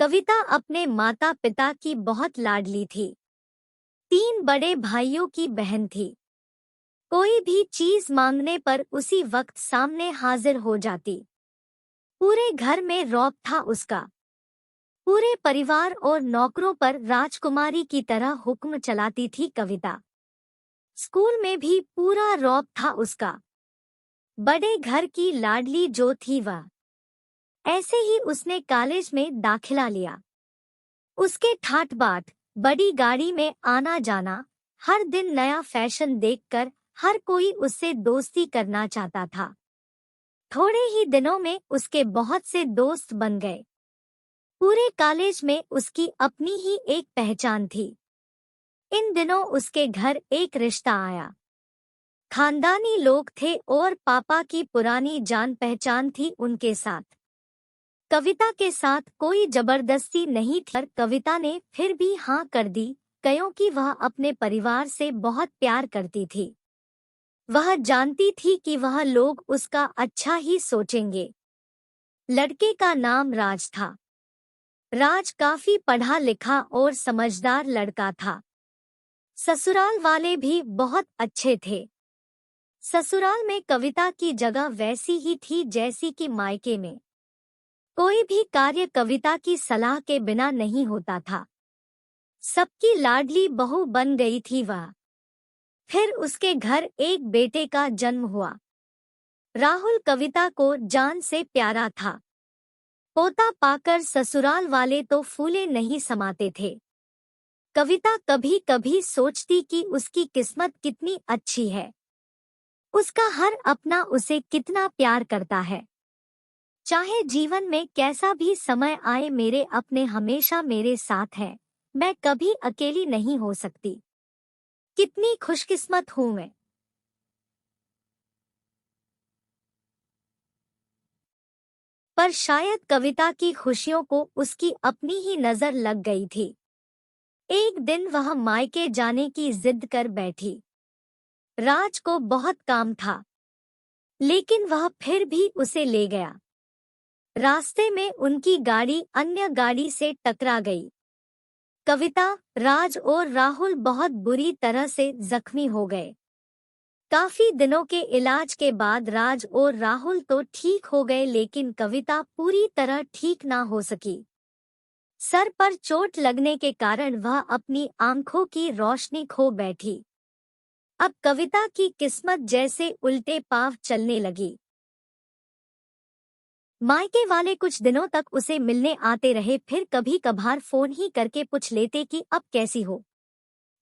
कविता अपने माता पिता की बहुत लाडली थी। 3 बड़े भाइयों की बहन थी। कोई भी चीज मांगने पर उसी वक्त सामने हाजिर हो जाती। पूरे घर में रौब था उसका। पूरे परिवार और नौकरों पर राजकुमारी की तरह हुक्म चलाती थी कविता। स्कूल में भी पूरा रौब था उसका। बड़े घर की लाडली जो थी वह। ऐसे ही उसने कॉलेज में दाखिला लिया। उसके ठाट बाट, बड़ी गाड़ी में आना जाना, हर दिन नया फैशन देखकर हर कोई उससे दोस्ती करना चाहता था। थोड़े ही दिनों में उसके बहुत से दोस्त बन गए। पूरे कॉलेज में उसकी अपनी ही एक पहचान थी। इन दिनों उसके घर एक रिश्ता आया। खानदानी लोग थे और पापा की पुरानी जान पहचान थी उनके साथ। कविता के साथ कोई जबरदस्ती नहीं थी पर कविता ने फिर भी हाँ कर दी, क्योंकि वह अपने परिवार से बहुत प्यार करती थी। वह जानती थी कि वह लोग उसका अच्छा ही सोचेंगे। लड़के का नाम राज था। राज काफी पढ़ा लिखा और समझदार लड़का था। ससुराल वाले भी बहुत अच्छे थे। ससुराल में कविता की जगह वैसी ही थी जैसी कि मायके में। कोई भी कार्य कविता की सलाह के बिना नहीं होता था। सबकी लाडली बहू बन गई थी वह। फिर उसके घर एक बेटे का जन्म हुआ। राहुल कविता को जान से प्यारा था। पोता पाकर ससुराल वाले तो फूले नहीं समाते थे। कविता कभी कभी सोचती कि उसकी किस्मत कितनी अच्छी है। उसका हर अपना उसे कितना प्यार करता है। चाहे जीवन में कैसा भी समय आए, मेरे अपने हमेशा मेरे साथ हैं। मैं कभी अकेली नहीं हो सकती। कितनी खुशकिस्मत हूँ मैं। पर शायद कविता की खुशियों को उसकी अपनी ही नजर लग गई थी। एक दिन वह मायके जाने की जिद कर बैठी। राज को बहुत काम था, लेकिन वह फिर भी उसे ले गया। रास्ते में उनकी गाड़ी अन्य गाड़ी से टकरा गई। कविता, राज और राहुल बहुत बुरी तरह से जख्मी हो गए। काफी दिनों के इलाज के बाद राज और राहुल तो ठीक हो गए, लेकिन कविता पूरी तरह ठीक ना हो सकी। सर पर चोट लगने के कारण वह अपनी आंखों की रोशनी खो बैठी। अब कविता की किस्मत जैसे उल्टे पांव चलने लगी। मायके वाले कुछ दिनों तक उसे मिलने आते रहे, फिर कभी कभार फोन ही करके पूछ लेते कि अब कैसी हो।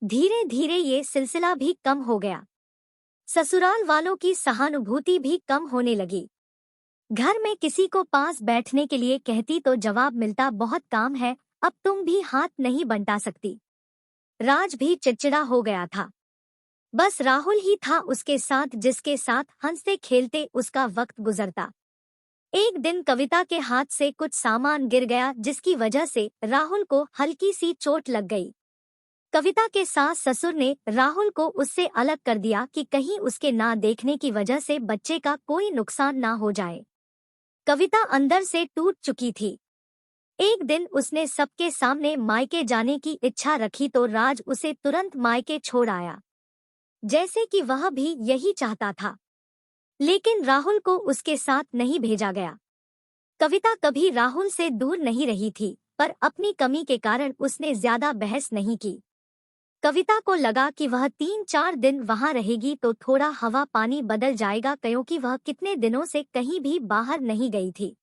धीरे धीरे ये सिलसिला भी कम हो गया। ससुराल वालों की सहानुभूति भी कम होने लगी। घर में किसी को पास बैठने के लिए कहती तो जवाब मिलता, बहुत काम है, अब तुम भी हाथ नहीं बंटा सकती। राज भी चिड़चिड़ा हो गया था। बस राहुल ही था उसके साथ, जिसके साथ हंसते खेलते उसका वक्त गुजरता। एक दिन कविता के हाथ से कुछ सामान गिर गया, जिसकी वजह से राहुल को हल्की सी चोट लग गई। कविता के सास ससुर ने राहुल को उससे अलग कर दिया कि कहीं उसके ना देखने की वजह से बच्चे का कोई नुकसान ना हो जाए। कविता अंदर से टूट चुकी थी। एक दिन उसने सबके सामने मायके जाने की इच्छा रखी तो राज उसे तुरंत मायके छोड़ आया, जैसे कि वह भी यही चाहता था। लेकिन राहुल को उसके साथ नहीं भेजा गया। कविता कभी राहुल से दूर नहीं रही थी, पर अपनी कमी के कारण उसने ज्यादा बहस नहीं की। कविता को लगा कि वह 3-4 दिन वहां रहेगी तो थोड़ा हवा पानी बदल जाएगा, क्योंकि वह कितने दिनों से कहीं भी बाहर नहीं गई थी।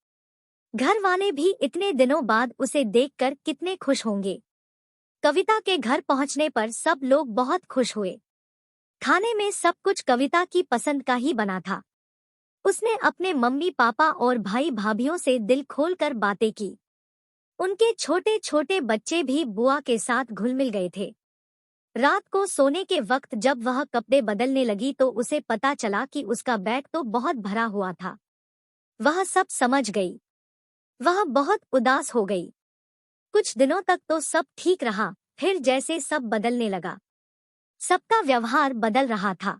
घर वाले भी इतने दिनों बाद उसे देखकर कितने खुश होंगे। कविता के घर पहुंचने पर सब लोग बहुत खुश हुए। खाने में सब कुछ कविता की पसंद का ही बना था। उसने अपने मम्मी पापा और भाई भाभीयों से दिल खोलकर बातें की। उनके छोटे छोटे बच्चे भी बुआ के साथ घुल मिल गए थे। रात को सोने के वक्त जब वह कपड़े बदलने लगी तो उसे पता चला कि उसका बैग तो बहुत भरा हुआ था। वह सब समझ गई। वह बहुत उदास हो गई। कुछ दिनों तक तो सब ठीक रहा, फिर जैसे सब बदलने लगा। सबका व्यवहार बदल रहा था।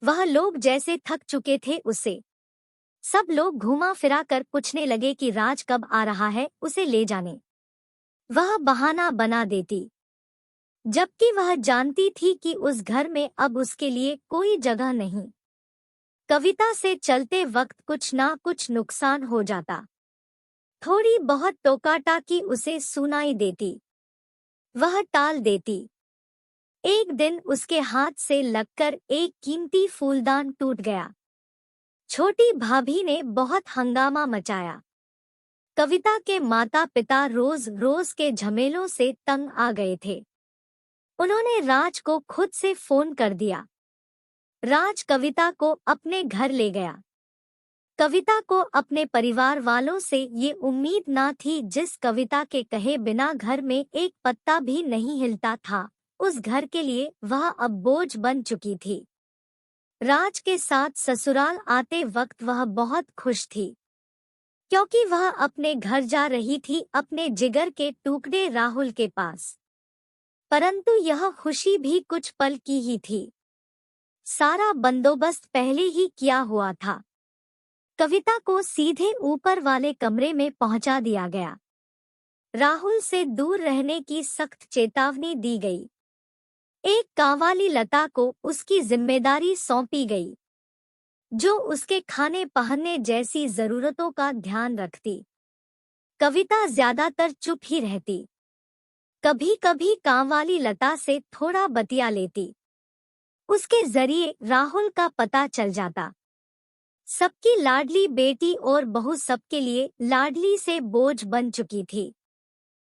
वह लोग जैसे थक चुके थे उससे। सब लोग घुमा फिरा कर पूछने लगे कि राज कब आ रहा है, उसे ले जाने। वह बहाना बना देती, जबकि वह जानती थी कि उस घर में अब उसके लिए कोई जगह नहीं। कविता से चलते वक्त कुछ ना कुछ नुकसान हो जाता। थोड़ी बहुत टोकाटाकी उसे सुनाई देती, वह टाल देती। एक दिन उसके हाथ से लगकर एक कीमती फूलदान टूट गया। छोटी भाभी ने बहुत हंगामा मचाया। कविता के माता पिता रोज रोज के झमेलों से तंग आ गए थे। उन्होंने राज को खुद से फोन कर दिया। राज कविता को अपने घर ले गया। कविता को अपने परिवार वालों से ये उम्मीद ना थी। जिस कविता के कहे बिना घर में एक पत्ता भी नहीं हिलता था, उस घर के लिए वह अब बोझ बन चुकी थी। राज के साथ ससुराल आते वक्त वह बहुत खुश थी, क्योंकि वह अपने घर जा रही थी, अपने जिगर के टुकड़े राहुल के पास। परंतु यह खुशी भी कुछ पल की ही थी। सारा बंदोबस्त पहले ही किया हुआ था। कविता को सीधे ऊपर वाले कमरे में पहुंचा दिया गया। राहुल से दूर रहने की सख्त चेतावनी दी गई। एक कांवाली लता को उसकी जिम्मेदारी सौंपी गई, जो उसके खाने पहनने जैसी जरूरतों का ध्यान रखती। कविता ज्यादातर चुप ही रहती। कभी कभी कांवाली लता से थोड़ा बतिया लेती। उसके जरिए राहुल का पता चल जाता। सबकी लाडली बेटी और बहू सबके लिए लाडली से बोझ बन चुकी थी।